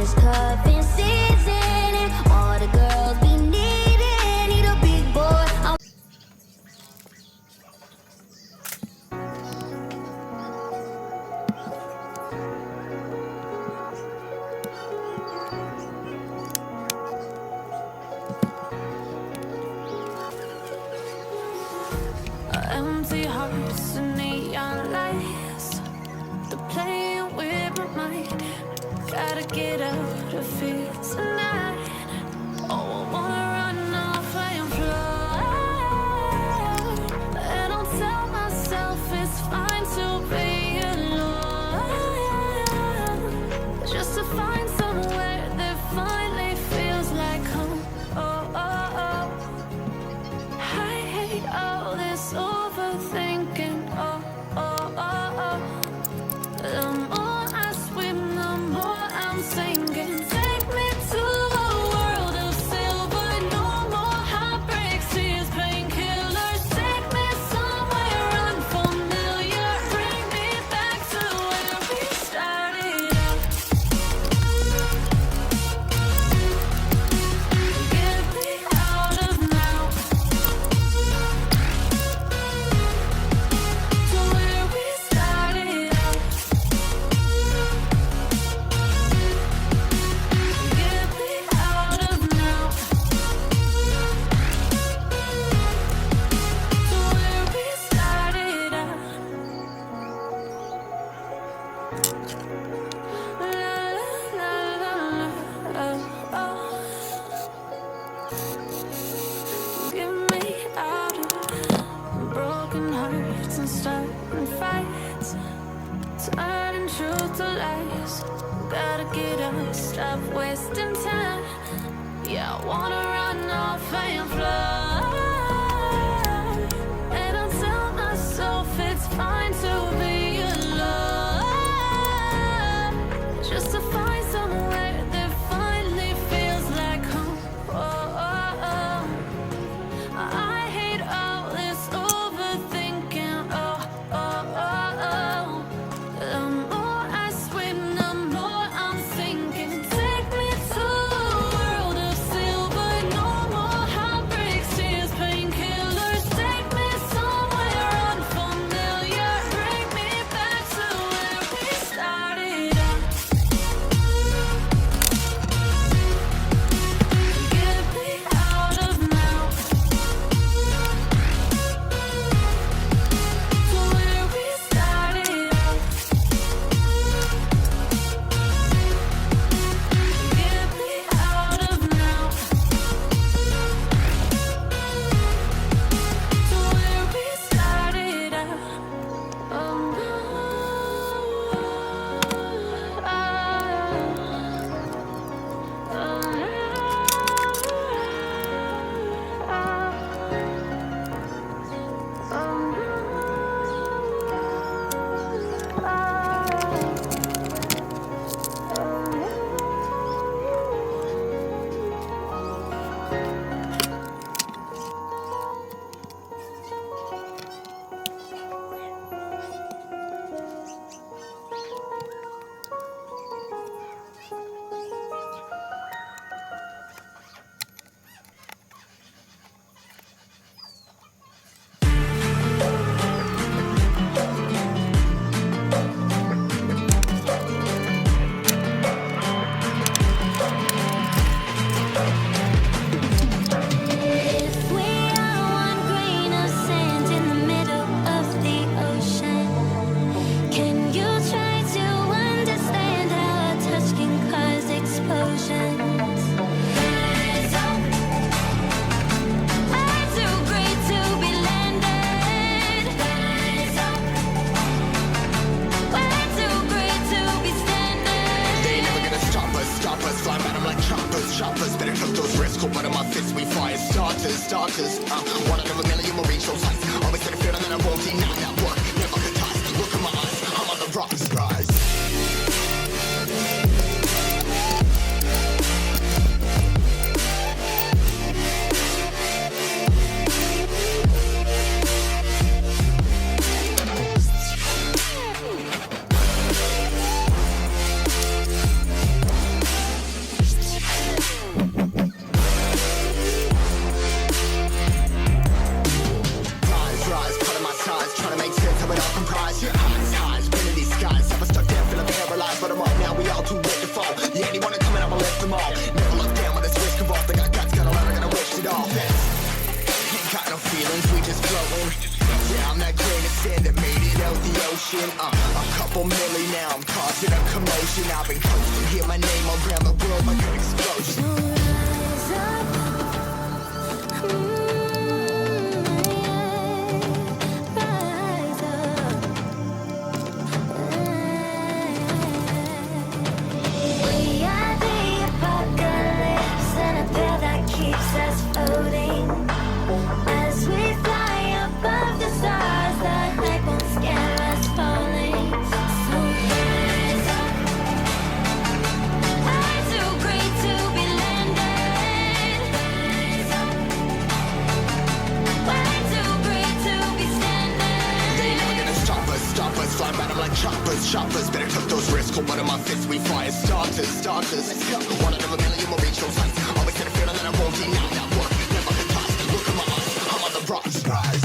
it's cuffing season, and all the girls be needing, need a big boy. Empty hearts and neon lights, the playing with my mind. Gotta get out of here tonight. Oh, I wanna run off and fly, and I'll tell myself it's fine to be alone, just to find somewhere that finally feels like home. Oh, oh, oh. I hate all this overthinking. Oh, oh, oh, oh. The more I swim, the more I'm sinking. Take me to a world of silver. No more heartbreaks, tears, painkillers. Take me somewhere unfamiliar. Bring me back to where we started out. Get me out of now. To where we started out. Get me out of now. To where we started out. La la la la, oh. Get me out of broken hearts and starting fights, turning truth to lies. Gotta get up, stop wasting time. Yeah, I wanna run off and fly, and I'll tell myself it's fine to be alone, just to find somewhere that finally feels like home. Oh, oh, oh. I hate all this overthinking. Oh, oh, oh, oh. The more I swim, the more I'm sinking. Take me to a world of silver. No more heartbreaks, tears, painkillers. Take me somewhere unfamiliar. Bring me back to where we started out. Get me out of now. To where we started out. Get me out of now. To where we started out. Oh no. If we are one grain of sand in the middle of the ocean, can you try to understand how a touch can cause explosions? Way too great to be landed. Way too great to be standing. They never gonna stop us, fly around them like choppers, better cook those risks, cool one of my fists, we fire starters, one out of a million will reach those heights, always gonna feel that I won't deny that work, never could ties, look in my eyes, I'm on the rocks, rise. motion. A couple milli now, I'm causing a commotion. I've been coasting, hear my name around the world like an explosion. Rise up, rise up. We are the apocalypse, and a pill that keeps us floating. As we fly above the stars, the night won't scare us falling. So rise up. We're too great to be landed. Rise up. We're too great to be standing. They ain't never gonna stop us, flying by them like choppers. Better tuck those risks, hold one of my fists, we fire starters. Let's go. One out of a million will reach those heights. Always had a feeling that I won't deny that work. Never been tossed, look at my eyes, I'm on the rocks. Rise.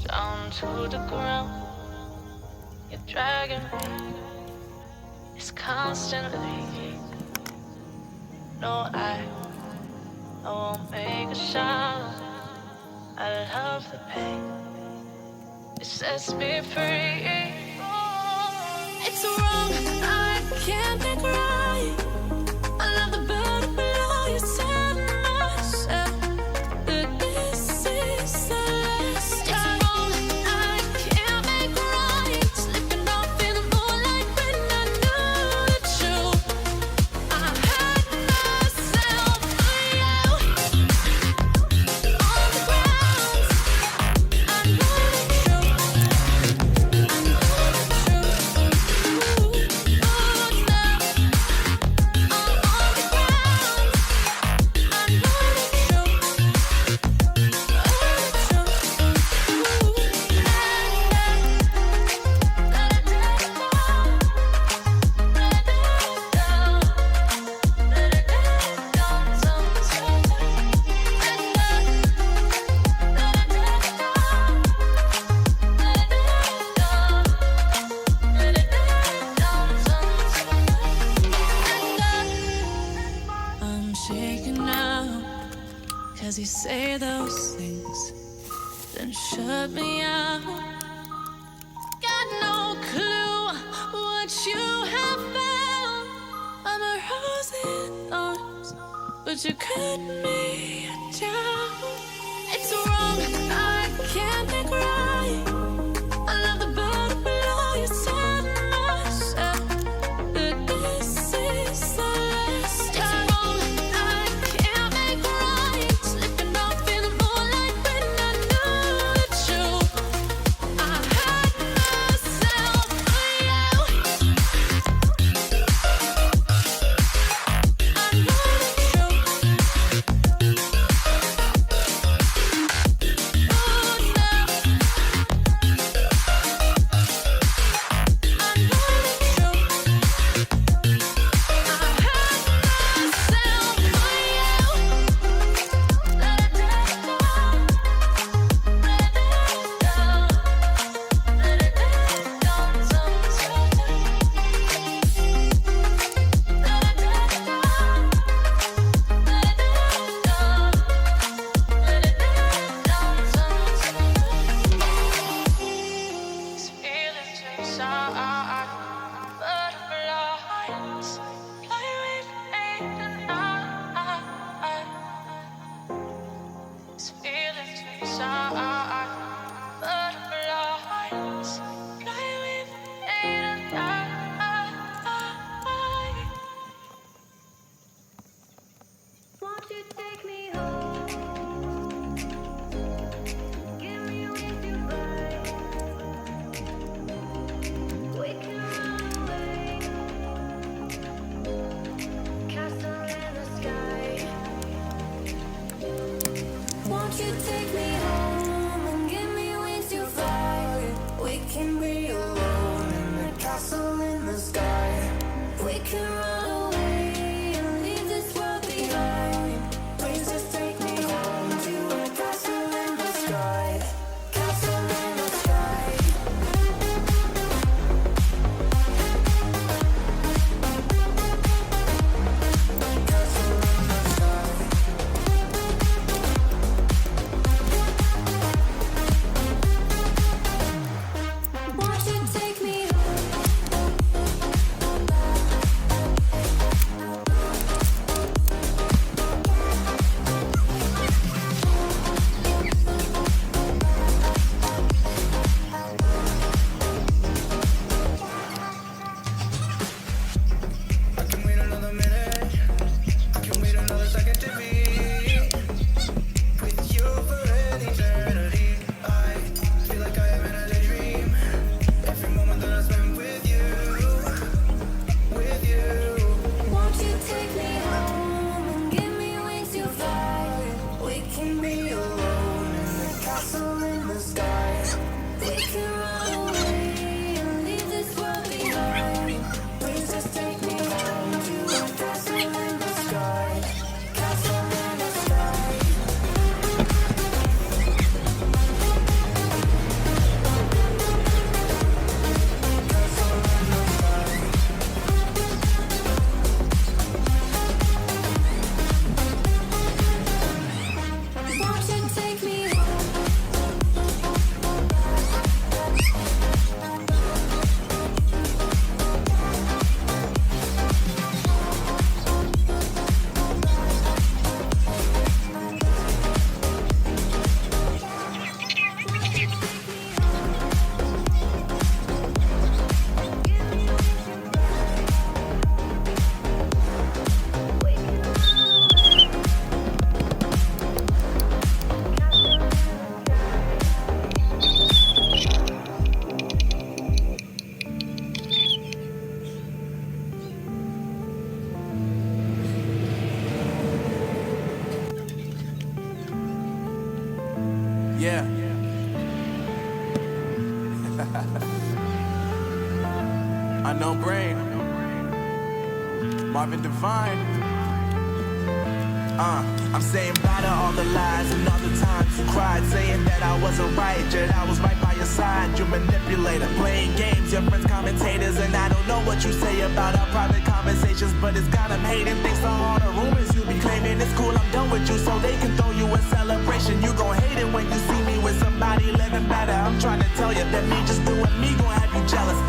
Down to the ground, you're dragging me. It's constantly. No, I won't make a sound. I love the pain. It sets me free. It's wrong, I can't think right. I love the bird below you, said myself that this is the last time. It's wrong, I can't make right. Slipping off in the moonlight when I knew the truth. I had myself for you. On the ground, I know the truth. I know the truth. Ooh, now I'm on the ground. I know the truth. I'm shaking now, 'cause you say those things, then shut me out. Got no clue what you have found. I'm a rose in thorns, but you cut me down. It's wrong, I can't think right. I love the bird below you, said myself that this is the last time. It's wrong, I can't make right. Slipping off in the moonlight when I knew the truth. I had myself for you. I know the truth. Ooh, now you take me home and give me wings to fly? We can be alone in the castle in the sky. We can run away and leave this world behind. Please just take me home to a castle in the sky. Castle in the sky. Won't you take me I can wait another minute. I can wait another second to be with you for an eternity. I feel like I am in a daydream. Every moment that I spend with you, with you. Won't you take me home and give me wings to fly? We can be alone in the castle in the sky. We can run away and leave this world behind. Please just take me home to a castle in the sky. Castle in the sky. Won't you take me home? Yeah. Unknown Brain. Marvin Devine. I'm saying bye to all the lies and all the times you cried, saying that I wasn't right, yet I was right by your side. You manipulator, playing games, your friends commentators, and I don't know what you say about our private conversations, but it's got them hating. Thanks to all the rumors you be claiming. It's cool, I'm done with you, so they can throw you a celebration. You gon' hate it when you see me with somebody living better. I'm trying to tell you that me just doing me gon' have you jealous.